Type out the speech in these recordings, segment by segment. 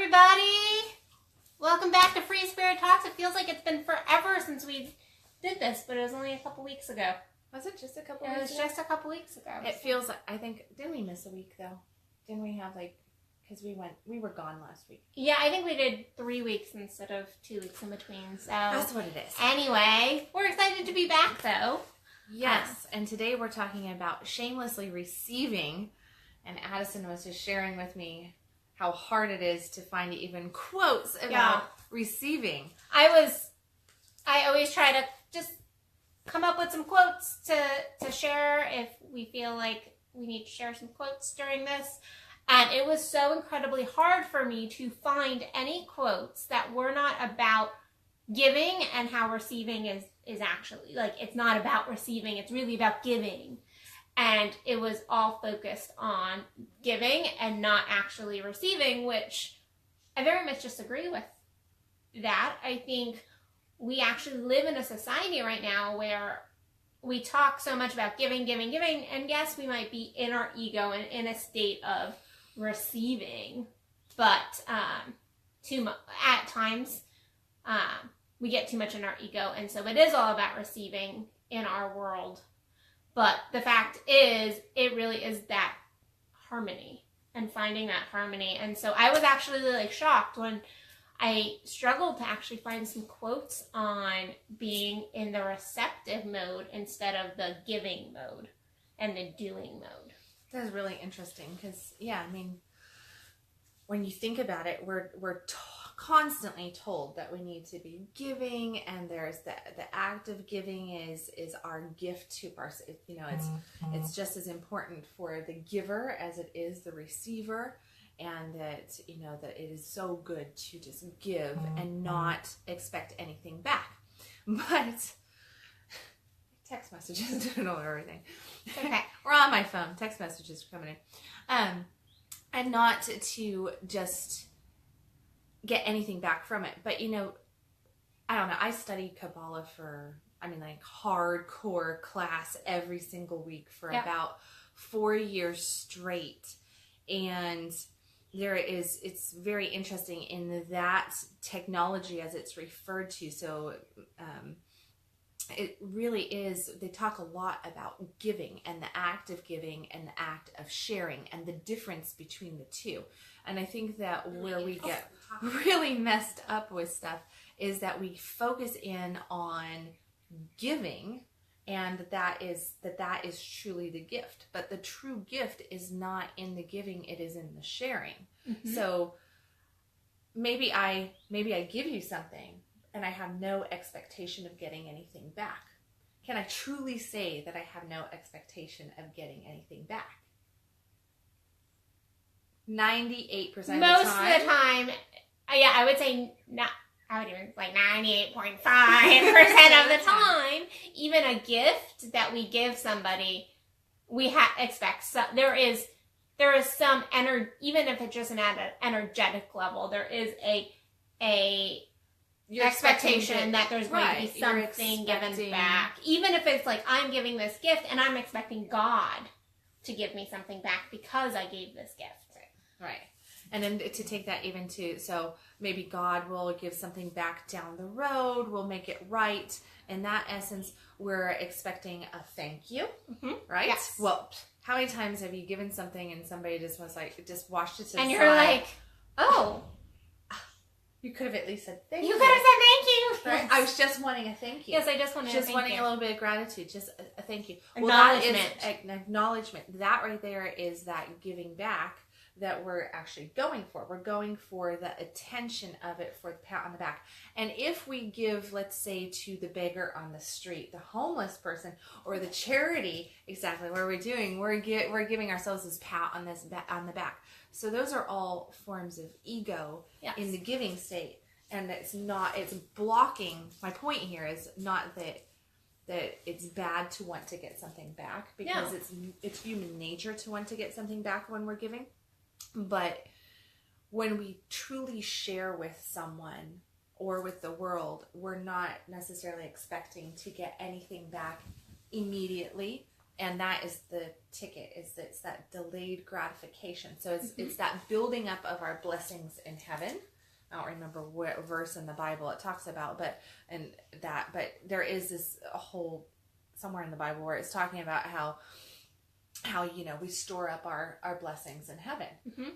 everybody! Welcome back to Free Spirit Talks. It feels like it's been forever since we did this, but it was only a couple weeks ago. Was it just a couple weeks ago? It was just a couple weeks ago. It feels like, I think, didn't we miss a week though? Didn't we have because we were gone last week. Yeah, I think we did 3 weeks instead of 2 weeks in between, so. That's what it is. Anyway, we're excited to be back though. Yes, and today we're talking about shamelessly receiving, and Addison was just sharing with me how hard it is to find even quotes about receiving. I always try to just come up with some quotes to share if we feel like we need to share some quotes during this. And it was so incredibly hard for me to find any quotes that were not about giving and how receiving is actually, it's not about receiving, it's really about giving. And it was all focused on giving and not actually receiving, which I very much disagree with that. I think we actually live in a society right now where we talk so much about giving, and yes, we might be in our ego and in a state of receiving, but at times we get too much in our ego, and so it is all about receiving in our world. But the fact is, it really is that harmony and finding that harmony. And so I was actually shocked when I struggled to actually find some quotes on being in the receptive mode instead of the giving mode and the doing mode. That's really interesting because, when you think about it, we're constantly told that we need to be giving, and there's the act of giving is our gift to our, it's just as important for the giver as it is the receiver, and that that it is so good to just give and not expect anything back. But text messages don't know everything. Okay. We're on my phone. Text messages are coming in. And not to just get anything back from it. But, I don't know. I studied Kabbalah for, hardcore class every single week for about 4 years straight. And it's very interesting in that technology as it's referred to. So, it really is, they talk a lot about giving and the act of giving and the act of sharing and the difference between the two. And I think that where we get really messed up with stuff is that we focus in on giving, and that is truly the gift. But the true gift is not in the giving, it is in the sharing. Mm-hmm. So maybe I give you something and I have no expectation of getting anything back. Can I truly say that I have no expectation of getting anything back? 98% of the time. Most of the time, I would say not. I would even 98.5% of the time. Even a gift that we give somebody, we expect there is some even if it's just an energetic level, there is a expectation that there's going to be something given back. Even if it's I'm giving this gift and I'm expecting God to give me something back because I gave this gift. Right. And then to take that even to, so maybe God will give something back down the road, we'll make it right. In that essence, we're expecting a thank you, right? Yes. Well, how many times have you given something and somebody just was just washed it to the side? And you're oh. You could have at least said thank you. You could have said thank you. Right? I was just wanting a thank you. Yes, I just wanted a thank you. Just wanting a little bit of gratitude, just a thank you. Acknowledgement. Well, that is an acknowledgement. That right there is that giving back that we're actually going for. We're going for the attention of it, for the pat on the back. And if we give, let's say, to the beggar on the street, the homeless person, or the charity, exactly what are we doing? We're giving ourselves this pat on the back. So those are all forms of ego in the giving state. And it's blocking. My point here is not that it's bad to want to get something back, because it's human nature to want to get something back when we're giving. But when we truly share with someone or with the world, we're not necessarily expecting to get anything back immediately. And that is the ticket, it's that delayed gratification. So it's that building up of our blessings in heaven. I don't remember what verse in the Bible it talks about, but there is this a whole somewhere in the Bible where it's talking about how we store up our blessings in heaven.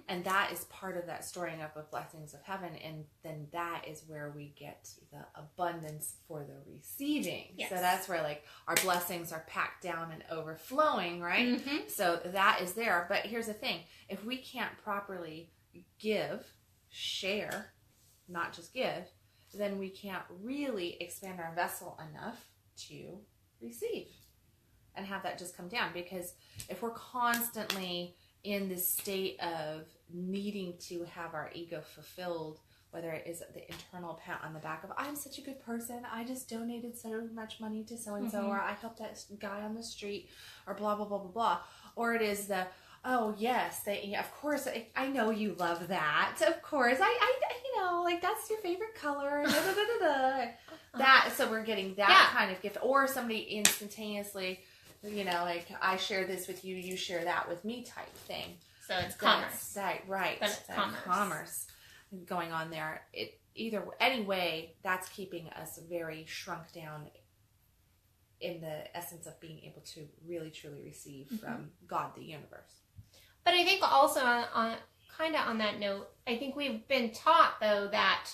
And that is part of that storing up of blessings of heaven, and then that is where we get the abundance for the receiving. Yes. So that's where like our blessings are packed down and overflowing, right? So that is there. But here's the thing, if we can't properly share, not just give, then we can't really expand our vessel enough to receive and have that just come down. Because if we're constantly in this state of needing to have our ego fulfilled, whether it is the internal pat on the back of, I'm such a good person, I just donated so much money to so-and-so, or I helped that guy on the street, or blah, blah, blah, blah, blah. Or it is the, oh yes, of course, I know you love that. Of course, I like that's your favorite color. So we're getting that kind of gift. Or somebody instantaneously, like I share this with you, you share that with me type thing. So it's commerce. Right. But it's commerce going on there. Anyway, that's keeping us very shrunk down in the essence of being able to really truly receive from God, the universe. But I think also on that note, I think we've been taught though that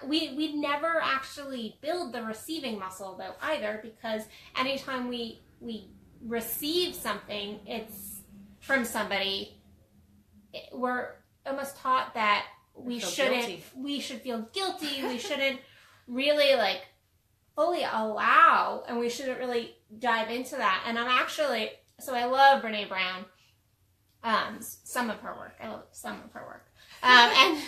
we never actually build the receiving muscle though either, because anytime we receive something, it's from somebody, we're almost taught that we should feel guilty, we shouldn't really like fully allow, and we shouldn't really dive into that. And I love Brene Brown, some of her work. I love some of her work. And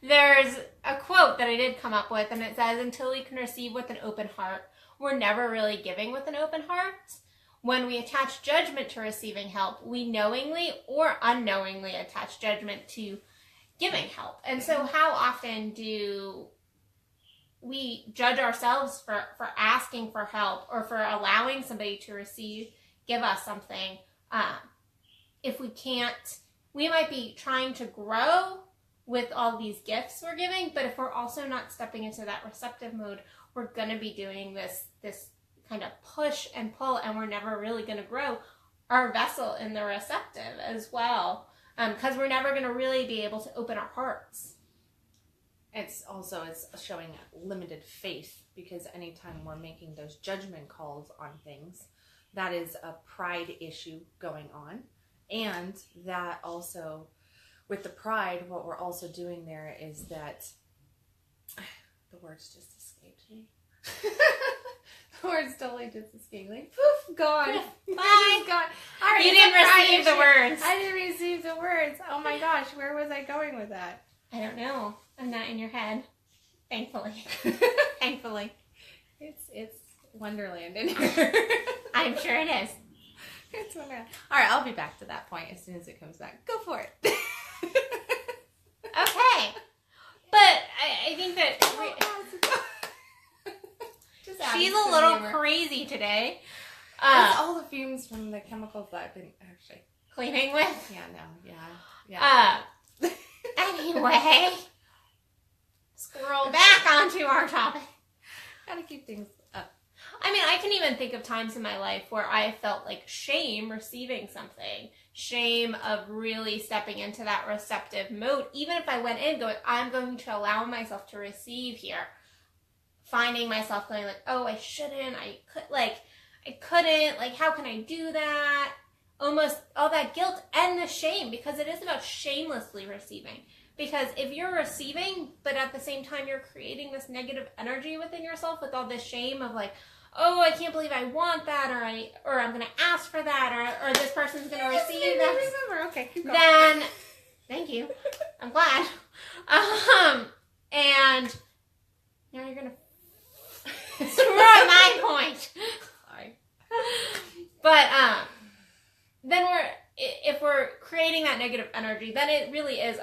there's a quote that I did come up with, and it says, until we can receive with an open heart, we're never really giving with an open heart. When we attach judgment to receiving help, we knowingly or unknowingly attach judgment to giving help. And so how often do we judge ourselves for asking for help, or for allowing somebody to give us something? If we can't, we might be trying to grow with all these gifts we're giving, but if we're also not stepping into that receptive mode, we're going to be doing this kind of push and pull, and we're never really going to grow our vessel in the receptive as well, because we're never going to really be able to open our hearts. It's showing limited faith, because anytime we're making those judgment calls on things, that is a pride issue going on. And that also, with the pride, what we're also doing there is that, the words just escaped me. The words totally just escaped me. Poof, gone. Bye. Gone. All right, you didn't receive the words. I didn't receive the words. Oh my gosh, where was I going with that? I don't know. I'm not in your head. Thankfully. Thankfully. It's Wonderland in here. I'm sure it is. It's Wonderland. All right, I'll be back to that point as soon as it comes back. Go for it. Okay. But I think that she's a little crazy today. It's all the fumes from the chemicals that I've been actually cleaning with. Yeah. Anyway, scroll back onto our topic. Gotta keep things up. I mean, I can even think of times in my life where I felt like shame receiving something. Shame of really stepping into that receptive mode. Even if I went in going, I'm going to allow myself to receive here. Finding myself going like, oh, I shouldn't. I couldn't. Like, how can I do that? Almost all that guilt and the shame, because it is about shamelessly receiving. Because if you're receiving, but at the same time you're creating this negative energy within yourself with all this shame of like, oh, I can't believe I want that, or I'm going to ask for that, or this person's going to receive that. Remember, okay, keep going. Then, thank you. I'm glad. And now you're going to screw up my point. Sorry. But then if we're creating that negative energy, then it really is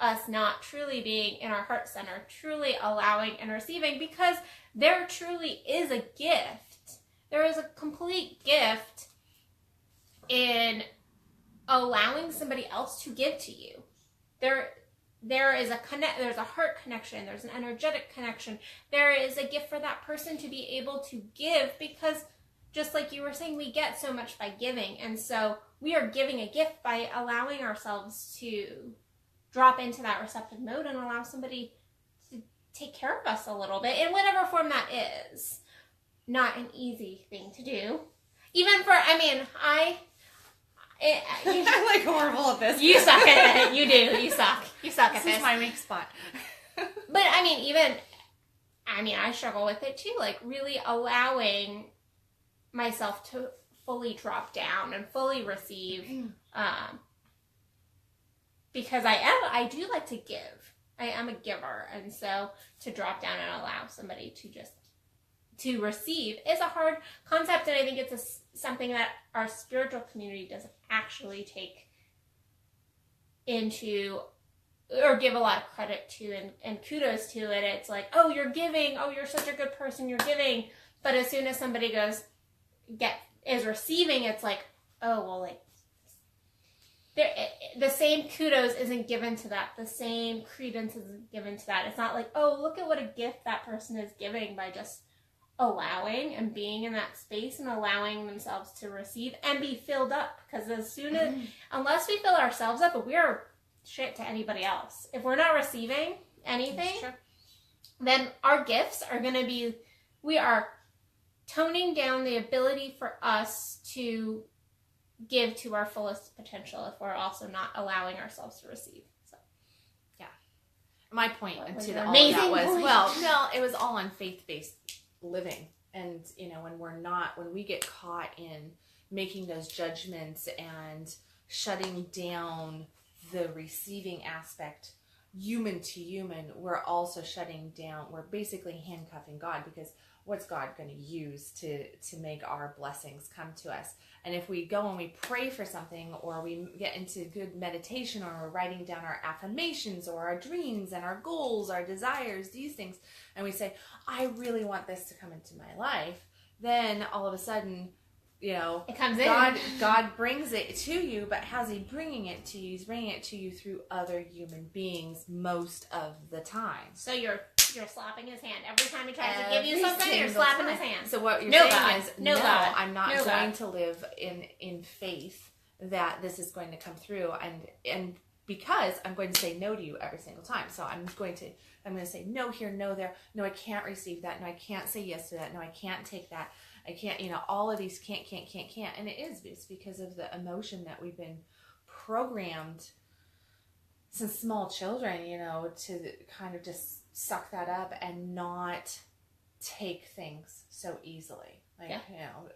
us not truly being in our heart center, truly allowing and receiving, because there truly is a gift. There is a complete gift in allowing somebody else to give to you. There is there's a heart connection, there's an energetic connection. There is a gift for that person to be able to give, because just like you were saying, we get so much by giving. And so we are giving a gift by allowing ourselves to drop into that receptive mode and allow somebody to take care of us a little bit in whatever form that is. Not an easy thing to do. Even for, I'm like horrible at this. You suck at it. You do. You suck. You suck at this. This is my weak spot. But I struggle with it too. Like really allowing myself to fully drop down and fully receive, because I do like to give. I am a giver, and so to drop down and allow somebody to receive is a hard concept, and I think it's something that our spiritual community doesn't actually take into or give a lot of credit to and kudos to it. It's like, oh, you're giving, oh, you're such a good person, you're giving. But as soon as somebody is receiving, it's like, oh, well, like the same kudos isn't given to that. The same credence isn't given to that. It's not like, oh, look at what a gift that person is giving by just allowing and being in that space and allowing themselves to receive and be filled up. Because as soon as, unless we fill ourselves up, we are shit to anybody else. If we're not receiving anything, then our gifts are going to be, we are toning down the ability for us to give to our fullest potential if we're also not allowing ourselves to receive. So, yeah. My point to all of that was, it was all on faith-based living. And, when we get caught in making those judgments and shutting down the receiving aspect, human to human, we're also shutting down, we're basically handcuffing God, because what's God going to use to make our blessings come to us? And if we go and we pray for something, or we get into good meditation, or we're writing down our affirmations or our dreams and our goals, our desires, these things, and we say, I really want this to come into my life, then all of a sudden, it comes God brings it to you. But how's he bringing it to you? He's bringing it to you through other human beings most of the time. So you're slapping his hand every time he tries to give you something. You're slapping his hand. So what you're saying is, God. I'm not going to live in faith that this is going to come through, and because I'm going to say no to you every single time. So I'm going to say no here, no there. No, I can't receive that. No, I can't say yes to that. No, I can't take that. I can't, all of these can't. And it's because of the emotion that we've been programmed since small children, to kind of just suck that up and not take things so easily. Like,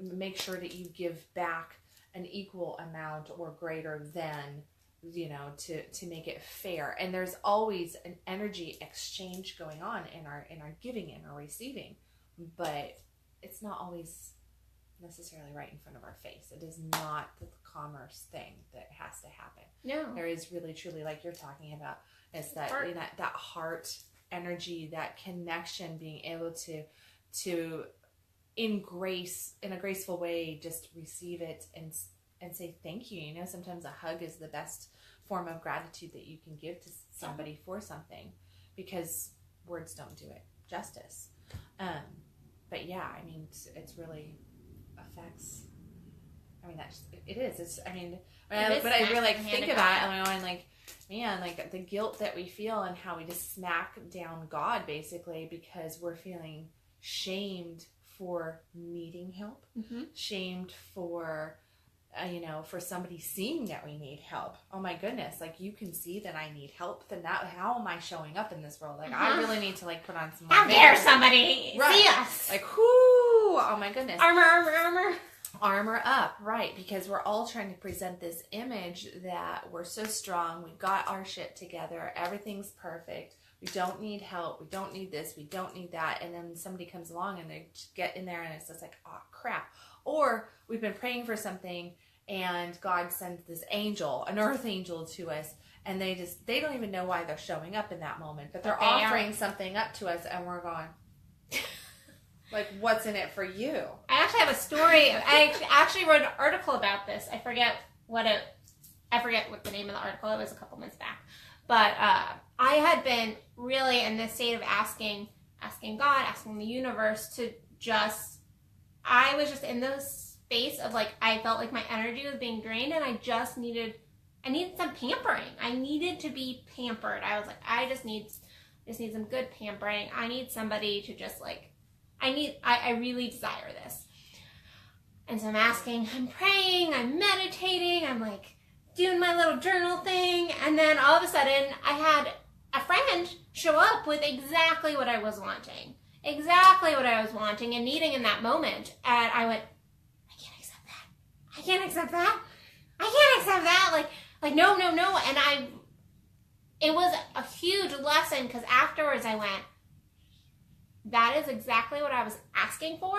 make sure that you give back an equal amount or greater than, to make it fair. And there's always an energy exchange going on in our giving and our receiving, but it's not always necessarily right in front of our face. It is not the commerce thing that has to happen. No. There is really, truly, like you're talking about, is that that heart energy, that connection, being able to in a graceful way, just receive it and say thank you. Sometimes a hug is the best form of gratitude that you can give to somebody for something, because words don't do it justice. But yeah, it's really affects. It is. It's. I really think about it, and I'm like, man, like the guilt that we feel and how we just smack down God basically because we're feeling shamed for needing help, shamed for. For somebody seeing that we need help. Oh my goodness, like you can see that I need help, then how am I showing up in this world? Like I really need to put on some more. How dare somebody see us? Like whoo, oh my goodness. Armor up, right? Because we're all trying to present this image that we're so strong, we got our shit together, everything's perfect, we don't need help, we don't need this, we don't need that, and then somebody comes along and they get in there and it's just like, oh crap. Or we've been praying for something and God sends this angel, an earth angel, to us, and they don't even know why they're showing up in that moment, but they're offering something up to us, and we're going, like, what's in it for you? I actually have a story. I actually wrote an article about this. I forget what the name of the article. It was a couple months back, but I had been really in this state of asking God, asking the universe to just. I was just in this space of like, I felt like my energy was being drained, and I needed some pampering. I needed to be pampered. I was like, I just need some good pampering. I need somebody to just like, I really desire this. And so I'm asking, I'm praying, I'm meditating, I'm like doing my little journal thing, and then all of a sudden I had a friend show up with exactly what I was wanting. Exactly what I was wanting and needing in that moment. And I went, I can't accept that. I can't accept that. I can't accept that. Like no. And it was a huge lesson, because afterwards I went, that is exactly what I was asking for.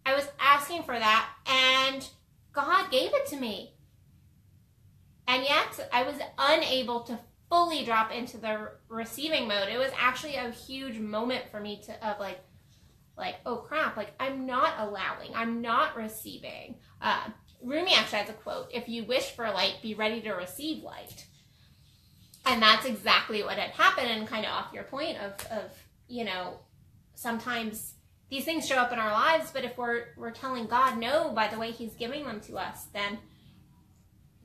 I was asking for that, and God gave it to me. And yet I was unable to fully drop into the receiving mode. It was actually a huge moment for me of like, oh crap, like I'm not allowing, I'm not receiving. Rumi actually has a quote: if you wish for light, be ready to receive light. And that's exactly what had happened. And kind of off your point of sometimes these things show up in our lives, but if we're telling God no by the way he's giving them to us,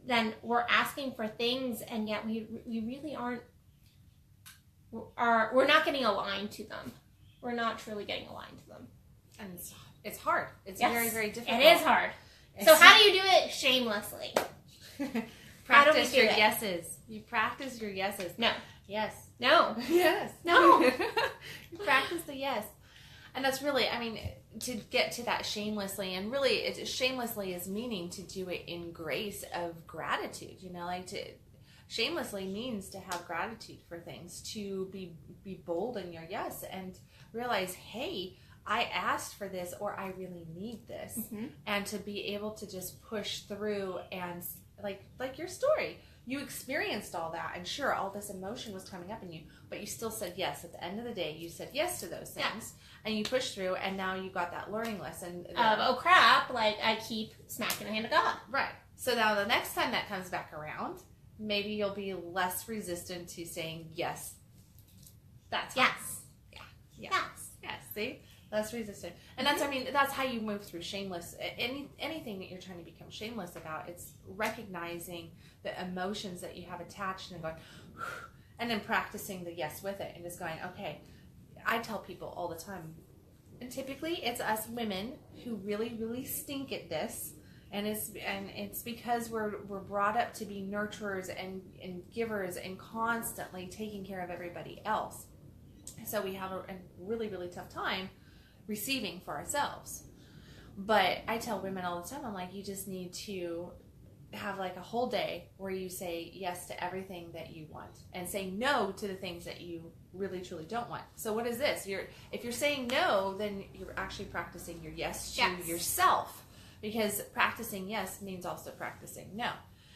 then we're asking for things, and yet we really we're not getting aligned to them. We're not truly getting aligned to them. And it's hard. It's very, very difficult. It is hard. So how do you do it shamelessly? Practice your yeses. You practice your yeses. No. Yes. No. Yes. No. You practice the yes. And that's really, I mean, to get to that shamelessly, and really, shamelessly is meaning to do it in grace of gratitude. Shamelessly means to have gratitude for things, to be bold in your yes, and realize, hey, I asked for this, or I really need this, and to be able to just push through. And like your story, you experienced all that, and sure, all this emotion was coming up in you, but you still said yes. At the end of the day, you said yes to those things, and you pushed through, and now you got that learning lesson of, oh crap, like I keep smacking the hand of God. Right. So now the next time that comes back around, maybe you'll be less resistant to saying yes. That's yes. Yeah. Yes. Yes. See? Less resistant. And that's, I mean, that's how you move through shameless. Anything that you're trying to become shameless about, it's recognizing the emotions that you have attached and going, and then practicing the yes with it, and just going, okay. I tell people all the time, and typically it's us women who really, really stink at this, and it's because we're brought up to be nurturers and givers and constantly taking care of everybody else. So we have a really, really tough time receiving for ourselves. But I tell women all the time, I'm like, you just need to have like a whole day where you say yes to everything that you want, and say no to the things that you really truly don't want. So what is this? If you're saying no, then you're actually practicing your yes to yourself, because practicing yes means also practicing no.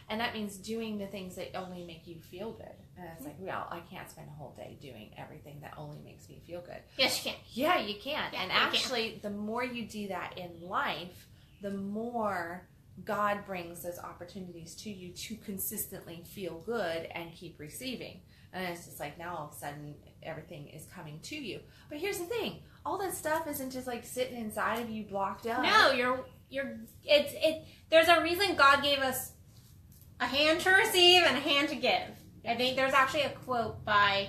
And that means doing the things that only make you feel good. And it's like, well, I can't spend a whole day doing everything that only makes me feel good. Yes, you can. Yeah, you can. Yeah, and actually, the more you do that in life, the more God brings those opportunities to you to consistently feel good and keep receiving. And it's just like, now all of a sudden everything is coming to you. But here's the thing, all that stuff isn't just like sitting inside of you blocked up. No, there's a reason God gave us a hand to receive and a hand to give. I think there's actually a quote by,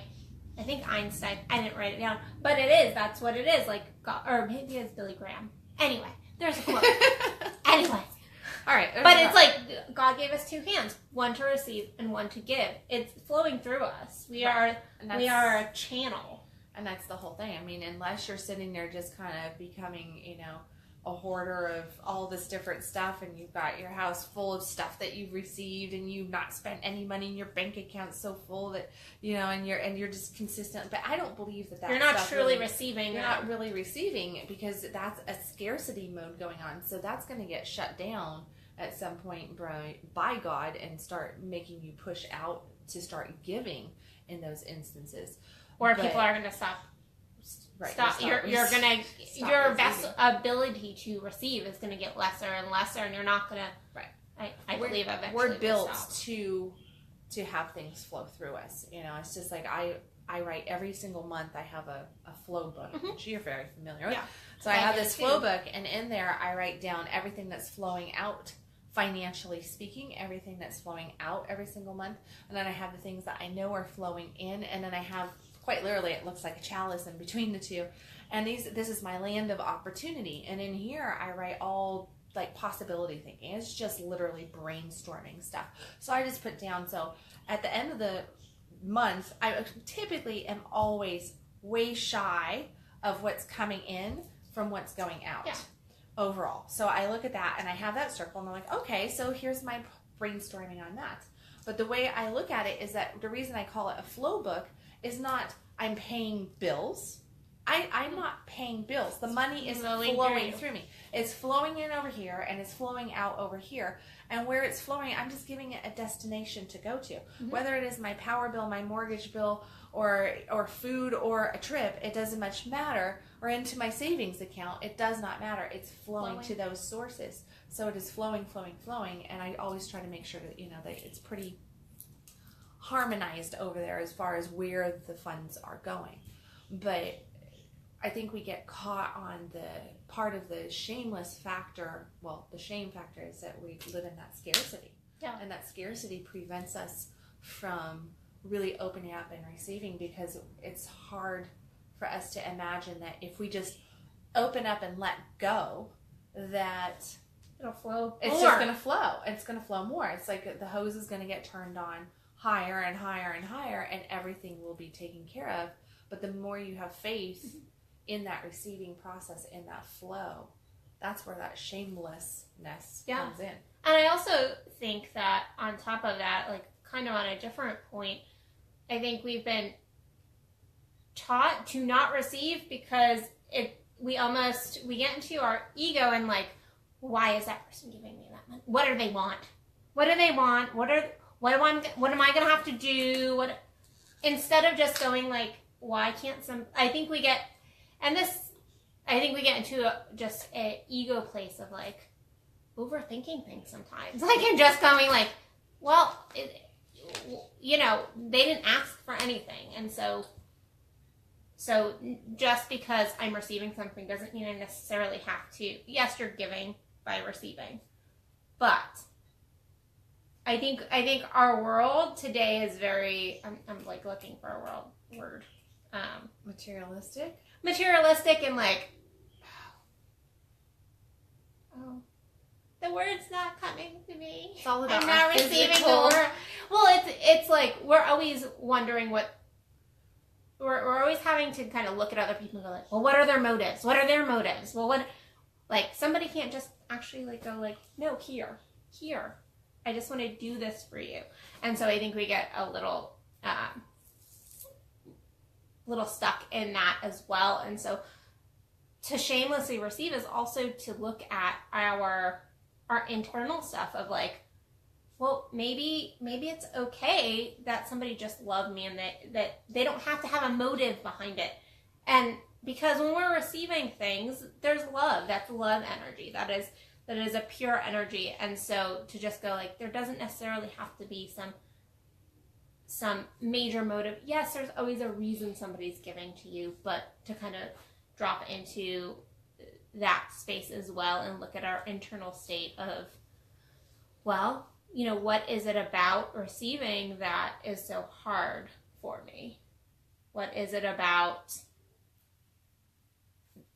I think Einstein. I didn't write it down, but that's what it is. Like God, or maybe it's Billy Graham. Anyway, there's a quote. Anyway. All right. But it's like God gave us two hands, one to receive and one to give. It's flowing through us. We are a channel. And that's the whole thing. I mean, unless you're sitting there just kind of becoming, a hoarder of all this different stuff, and you've got your house full of stuff that you've received, and you've not spent any money in your bank account so full that, and you're just consistent. But I don't believe that you're not truly receiving. You're not really receiving, because that's a scarcity mode going on. So that's going to get shut down at some point by God and start making you push out to start giving in those instances. Or people are going to stop. Right, stop. You're gonna your ability to receive is going to get lesser and lesser, and you're not going to. Right. I believe eventually we're built to have things flow through us. You know, it's just like I write every single month. I have a flow book, which you're very familiar with. Yeah. So I have this flow book, and in there I write down everything that's flowing out, financially speaking, everything that's flowing out every single month, and then I have the things that I know are flowing in, and then I have, quite literally, it looks like a chalice in between the two, and this is my land of opportunity, and in here I write all like possibility thinking. It's just literally brainstorming stuff. So I just put down, so at the end of the month, I typically am always way shy of what's coming in from what's going out overall. So I look at that and I have that circle and I'm like, okay, so here's my brainstorming on that. But the way I look at it is that the reason I call it a flow book is not I'm paying bills. I'm not paying bills. The money is flowing through me. It's flowing in over here and it's flowing out over here. And where it's flowing, I'm just giving it a destination to go to. Whether it is my power bill, my mortgage bill, or food, or a trip, it doesn't much matter. Or into my savings account, it does not matter. It's flowing to those sources. So it is flowing, flowing, flowing. And I always try to make sure that, that it's pretty harmonized over there as far as where the funds are going. But I think we get caught on the part of the shameless factor. Well, the shame factor is that we live in that scarcity. Yeah. And that scarcity prevents us from really opening up and receiving, because it's hard for us to imagine that if we just open up and let go, that it'll flow. It's just going to flow. It's going to flow more. It's like the hose is going to get turned on higher and higher and higher, and everything will be taken care of. But the more you have faith in that receiving process, in that flow, that's where that shamelessness comes in. And I also think that on top of that, like kind of on a different point, I think we've been taught to not receive because we get into our ego and like, why is that person giving me that money? What do they want? What do they want? What am I going to have to do? Instead of just going like, why can't I think we get into just an ego place of like overthinking things sometimes. Like, and just going like, well, they didn't ask for anything. And so just because I'm receiving something doesn't mean I necessarily have to. Yes, you're giving by receiving. But I think our world today is very, I'm like looking for a word. Materialistic and like, the word's not coming to me. It's all about I'm not receiving the word. Well, it's like we're always wondering we're always having to kind of look at other people and go like, well, what are their motives? What are their motives? Well, like somebody can't just actually like go like, no, here. I just want to do this for you. And so I think we get a little stuck in that as well. And so to shamelessly receive is also to look at our internal stuff of like, well, maybe it's okay that somebody just loved me and that they don't have to have a motive behind it. And because when we're receiving things, there's love. That's love energy. That is a pure energy. And so to just go like, there doesn't necessarily have to be some major motive. Yes, there's always a reason somebody's giving to you, but to kind of drop into that space as well and look at our internal state of, well, what is it about receiving that is so hard for me? What is it about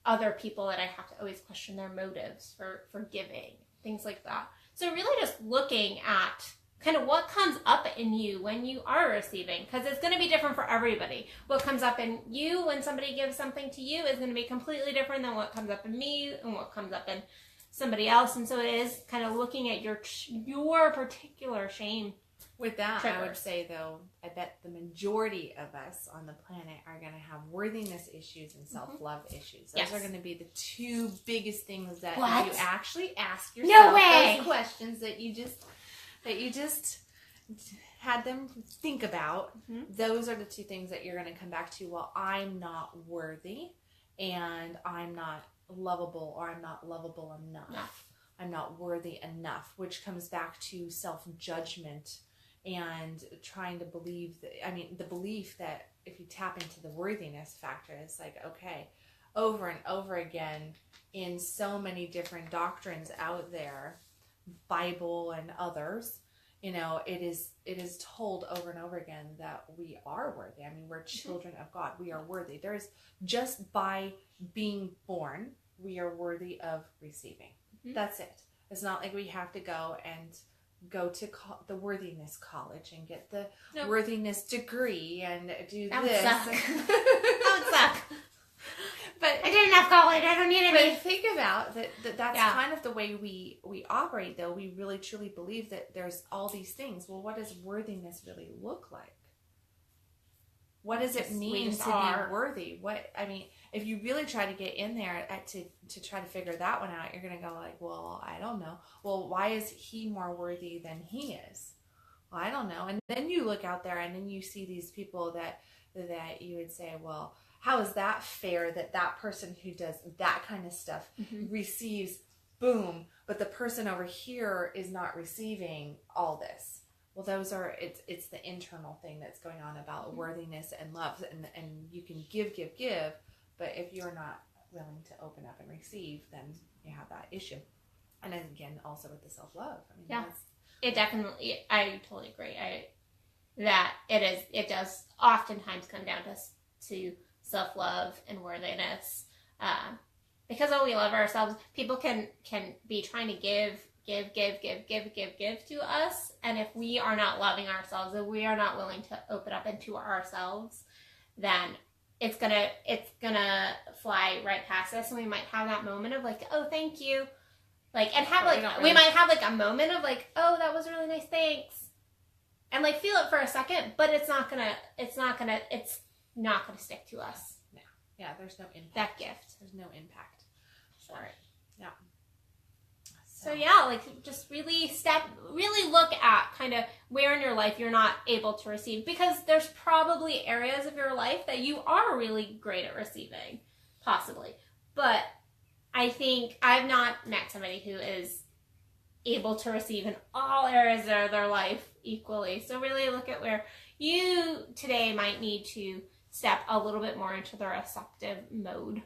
other people that I have to always question their motives for giving? Things like that. So really just looking at kind of what comes up in you when you are receiving, because it's going to be different for everybody. What comes up in you when somebody gives something to you is going to be completely different than what comes up in me and what comes up in somebody else. And so it is kind of looking at your particular shame With that, I would triggers. say, though, I bet the majority of us on the planet are going to have worthiness issues and self-love issues. Those Yes. are going to be the two biggest things that What? you actually ask No yourself. way! Those questions that you just had them think about. Mm-hmm. Those are the two things that you're going to come back to. Well, I'm not worthy, and I'm not lovable, or I'm not lovable enough. No. I'm not worthy enough, which comes back to self-judgment and trying to believe the belief that if you tap into the worthiness factor, it's like, okay, over and over again in so many different doctrines out there, Bible and others, it is told over and over again that we are worthy. I mean, we're children of God. We are worthy. There's just by being born, we are worthy of receiving. Mm-hmm. That's it. It's not like we have to go to the worthiness college and get the worthiness degree and do that this. That would suck. But I did enough college. I don't need any. But think about that's kind of the way we operate, though. We really truly believe that there's all these things. Well, what does worthiness really look like? What does it mean to be worthy? If you really try to get in there to try to figure that one out, you're going to go like, well, I don't know. Well, why is he more worthy than he is? Well, I don't know. And then you look out there and then you see these people that you would say, well, how is that fair that that person who does that kind of stuff receives boom, but the person over here is not receiving all this? Well, it's the internal thing that's going on about worthiness and love, and you can give, but if you're not willing to open up and receive, then you have that issue. And then again, also with the self-love. It definitely, I totally agree. That it does oftentimes come down to self-love and worthiness. Because we love ourselves, people can be trying to give to us, and if we are not loving ourselves, if we are not willing to open up into ourselves, then it's gonna fly right past us, and we might have that moment of like, oh, thank you, like, and have we might have like a moment of like, oh, that was really nice, thanks, and like feel it for a second, but it's not gonna stick to us. No. Yeah, there's no impact. That gift. There's no impact. Sorry. Yeah. So yeah, like just really look at kind of where in your life you're not able to receive, because there's probably areas of your life that you are really great at receiving, possibly. But I think I've not met somebody who is able to receive in all areas of their life equally. So really look at where you today might need to step a little bit more into the receptive mode.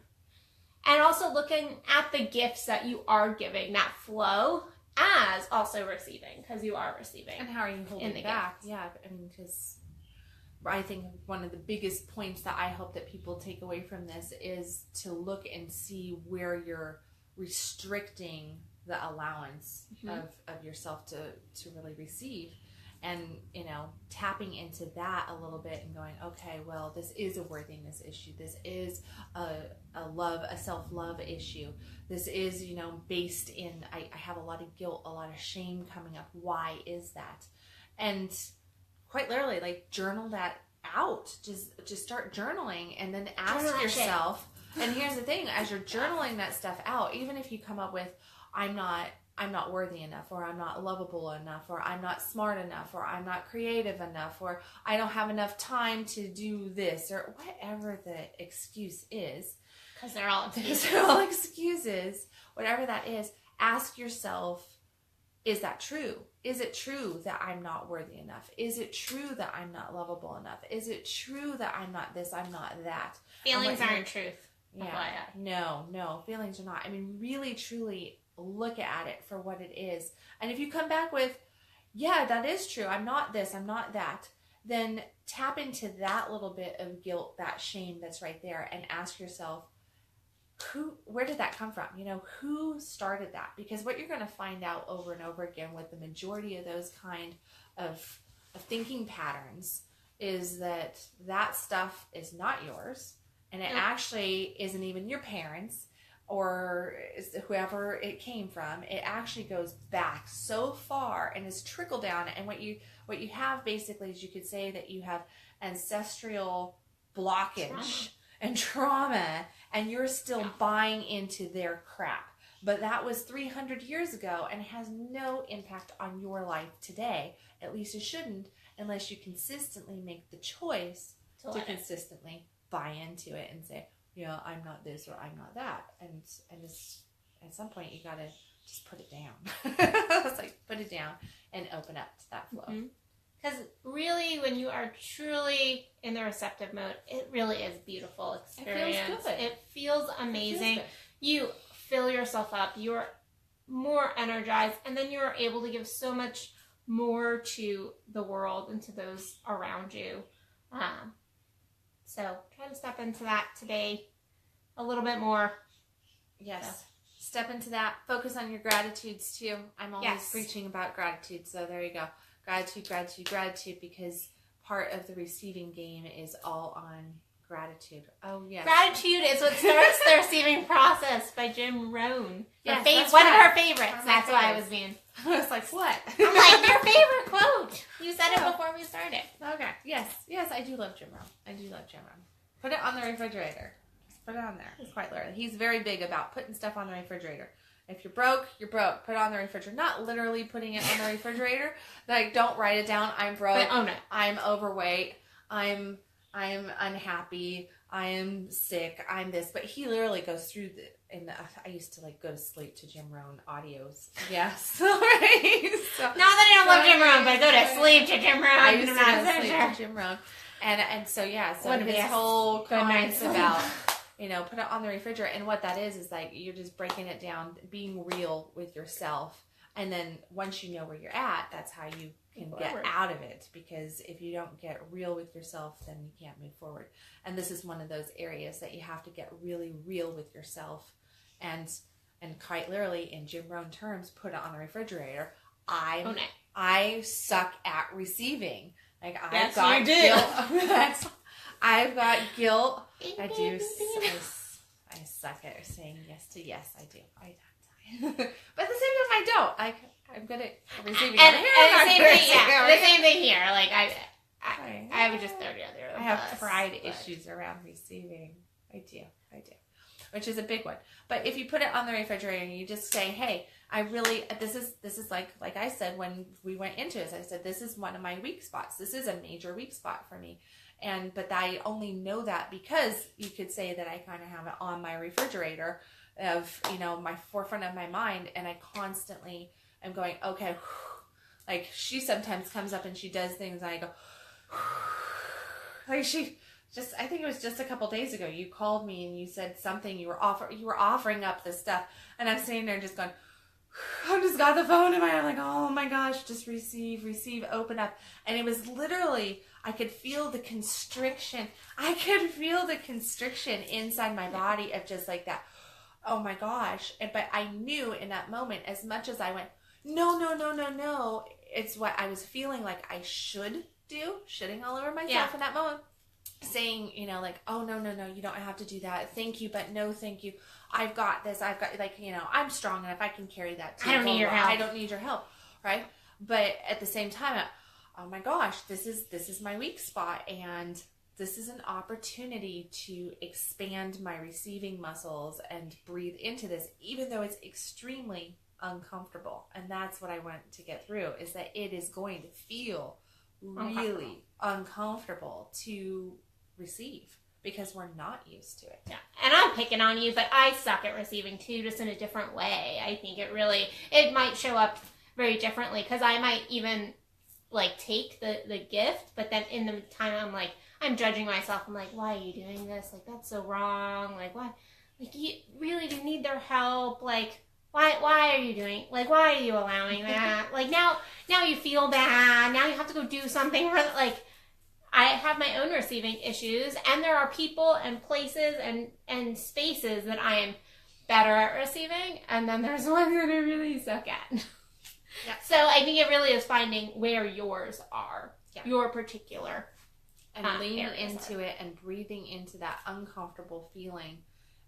And also looking at the gifts that you are giving, that flow, as also receiving, because you are receiving. And how are you holding it back? Gifts. Yeah, I mean, because I think one of the biggest points that I hope that people take away from this is to look and see where you're restricting the allowance of yourself to really receive. And, tapping into that a little bit and going, okay, well, this is a worthiness issue. This is a self-love issue. This is, based in, I have a lot of guilt, a lot of shame coming up. Why is that? And quite literally, like, journal that out. Just start journaling and then ask yourself. And here's the thing, as you're journaling that stuff out, even if you come up with, I'm not worthy enough, or I'm not lovable enough, or I'm not smart enough, or I'm not creative enough, or I don't have enough time to do this, or whatever the excuse is. Because they're all excuses. Whatever that is, ask yourself, is that true? Is it true that I'm not worthy enough? Is it true that I'm not lovable enough? Is it true that I'm not this, I'm not that? Feelings aren't truth. Yeah. No, feelings are not. I mean, really, truly look at it for what it is. And if you come back with, yeah, that is true, I'm not this, I'm not that, then tap into that little bit of guilt, that shame that's right there, and ask yourself, where did that come from? Who started that? Because what you're going to find out over and over again with the majority of those kind of thinking patterns is that stuff is not yours, and it actually isn't even your parents, or whoever it came from, it actually goes back so far and is trickled down. And what you have basically is, you could say that you have ancestral blockage and trauma, and you're still buying into their crap. But that was 300 years ago and has no impact on your life today. At least it shouldn't, unless you consistently make the choice to consistently buy into it and say, yeah, I'm not this or I'm not that. And it's, at some point, you got to just put it down. It's like, put it down and open up to that flow. Because really, when you are truly in the receptive mode, it really is a beautiful experience. It feels good. It feels amazing. It feels you fill yourself up. You're more energized. And then you're able to give so much more to the world and to those around you. So try to step into that today a little bit more. Yes. So. Step into that. Focus on your gratitudes too. I'm always preaching about gratitude. So there you go. Gratitude, gratitude, gratitude, because part of the receiving game is all on gratitude. Oh, yes. Gratitude is what starts the receiving process by Jim Rohn. Yes, one of her favorites. That's why I was being. I was like, what? I'm like, your favorite quote. You said it before we started. Okay. Yes. Yes, I do love Jim Rohn. Put it on the refrigerator. Just put it on there. It's quite literally. He's very big about putting stuff on the refrigerator. If you're broke, you're broke. Put it on the refrigerator. Not literally putting it on the refrigerator. Like, don't write it down. I'm broke. But own it. I'm overweight. I'm unhappy. I am sick. I'm this. But he literally goes through I used to go to sleep to Jim Rohn audios. Yes. Right. So, not that I don't love Jim Rohn, but I go to sleep to Jim Rohn. I used to go to sleep to Jim Rohn. And so his whole comments about, put it on the refrigerator. And what that is like, you're just breaking it down, being real with yourself. And then once you know where you're at, that's how you can get out of it. Because if you don't get real with yourself, then you can't move forward. And this is one of those areas that you have to get really real with yourself. And quite literally, in Jim Rohn terms, put it on the refrigerator. I suck at receiving. Like, I've got guilt. I've got guilt. I do. I suck at saying yes to yes. I do. But at the same time, I don't. I'm good at receiving. And the same thing. Yeah, the same thing here. Like I would just throw it out there. I have pride issues around receiving. I do. Which is a big one. But if you put it on the refrigerator and you just say, hey, this is like I said when we went into this, I said, this is one of my weak spots. This is a major weak spot for me. But I only know that because you could say that I kind of have it on my refrigerator of, my forefront of my mind. And I constantly am going, okay, like she sometimes comes up and she does things and I go, like I think it was just a couple days ago, you called me and you said something, you were offering up this stuff, and I'm sitting there just going, I just got the phone in my hand, like, oh my gosh, just receive, open up. And it was literally, I could feel the constriction. Inside my body of just like that, oh my gosh. But I knew in that moment, as much as I went, no, it's what I was feeling like I should do, shitting all over myself in that moment. Saying, like, oh, no, you don't have to do that. Thank you, but no thank you. I've got this. I've got, I'm strong enough. I can carry that too. I don't need your help. I don't need your help, right? But at the same time, oh my gosh, this is my weak spot, and this is an opportunity to expand my receiving muscles and breathe into this, even though it's extremely uncomfortable. And that's what I want to get through, is that it is going to feel really uncomfortable to receive because we're not used to it. Yeah. And I'm picking on you, but I suck at receiving too, just in a different way. I think it might show up very differently because I might even take the gift, but then in the time I'm judging myself. I'm like, why are you doing this? Like, that's so wrong. Like, why? Like, you really do need their help. Like, why are you doing, why are you allowing that? Now you feel bad. Now you have to go do something for, I have my own receiving issues, and there are people and places and spaces that I am better at receiving, and then there's ones that I really suck at. Yeah. So I think it really is finding where yours are, your particular and leaning into it and breathing into that uncomfortable feeling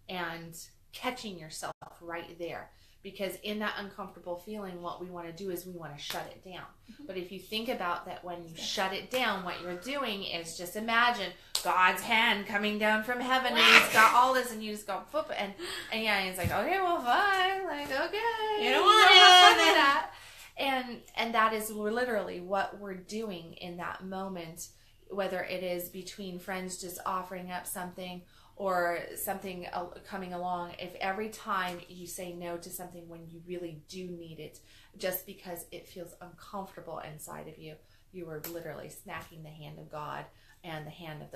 and catching yourself right there. Because in that uncomfortable feeling, what we want to do is we want to shut it down. But if you think about that, when you shut it down, what you're doing is just imagine God's hand coming down from heaven, and He's got all this, and you just go, whoop, and yeah, and it's like, okay, well, fine, like, okay, you don't want have fun with that. And that is literally what we're doing in that moment, whether it is between friends just offering up something or something coming along. If every time you say no to something when you really do need it, just because it feels uncomfortable inside of you, you are literally snacking the hand of God and the hand of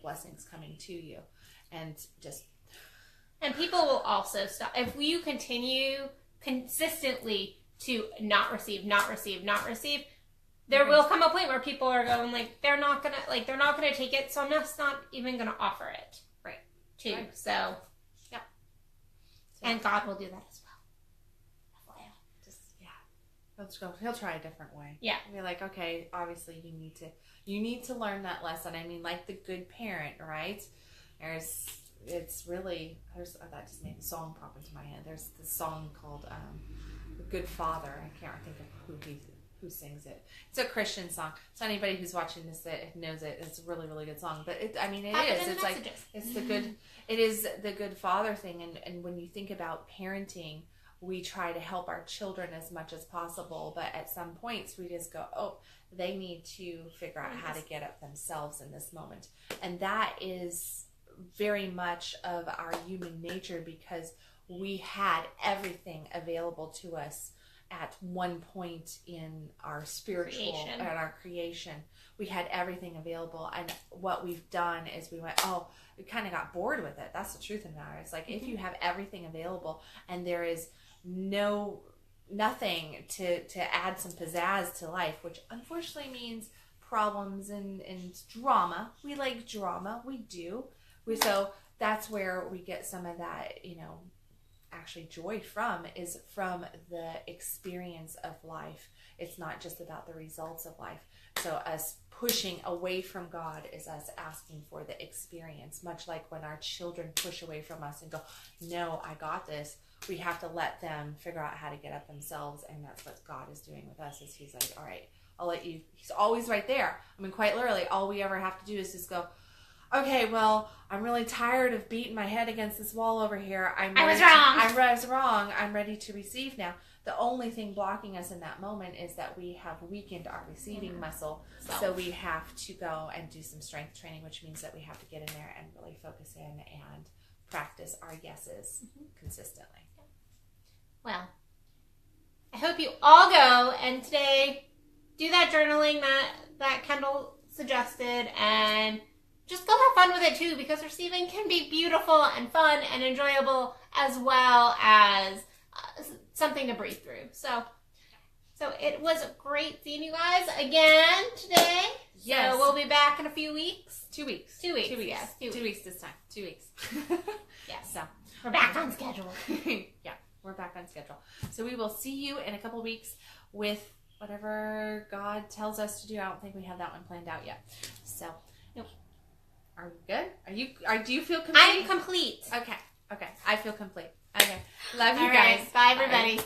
blessings coming to you, and people will also stop if you continue consistently to not receive. There will come a point where people are going like they're not gonna take it, so I'm just not even gonna offer it. Right. Too. Right. So yeah. And God will do that as well. He'll try a different way. Yeah. Be like, okay, obviously you need to learn that lesson. I mean, like the good parent, right? That just made a song pop into my head. There's this song called The Good Father. I can't think of who sings it. It's a Christian song. So anybody who's watching this that knows it, it's a really, really good song. But it is the good father thing. And when you think about parenting, we try to help our children as much as possible. But at some points we just go, oh, they need to figure out how to get up themselves in this moment. And that is very much of our human nature, because we had everything available to us at one point in our spiritual and our creation. We had everything available, and what we've done is we kind of got bored with it. That's the truth of the matter. It's like, if you have everything available and there is nothing to add some pizzazz to life, which unfortunately means problems and drama. We like drama. We do. So that's where we get some of that, actually joy is from the experience of life. It's not just about the results of life. So us pushing away from God is us asking for the experience, much like when our children push away from us and go, no, I got this. We have to let them figure out how to get up themselves. And that's what God is doing with us, is He's like, all right, I'll let you. He's always right there. I mean, quite literally, all we ever have to do is just go, okay, well, I'm really tired of beating my head against this wall over here. I was wrong. I'm ready to receive now. The only thing blocking us in that moment is that we have weakened our receiving muscle. So we have to go and do some strength training, which means that we have to get in there and really focus in and practice our yeses consistently. Well, I hope you all go and today do that journaling that Kendall suggested, and just go have fun with it too, because receiving can be beautiful and fun and enjoyable, as well as something to breathe through. So it was great seeing you guys again today. Yes. So we'll be back in a few weeks. 2 weeks. 2 weeks. 2 weeks. Yes, 2 weeks. 2 weeks this time. 2 weeks. Yes. So we're back on schedule. Yeah, we're back on schedule. So we will see you in a couple weeks with whatever God tells us to do. I don't think we have that one planned out yet. So. Nope. Are we good? Do you feel complete? I'm complete. Okay. I feel complete. Okay. Love you All guys. right. Bye, everybody. Bye.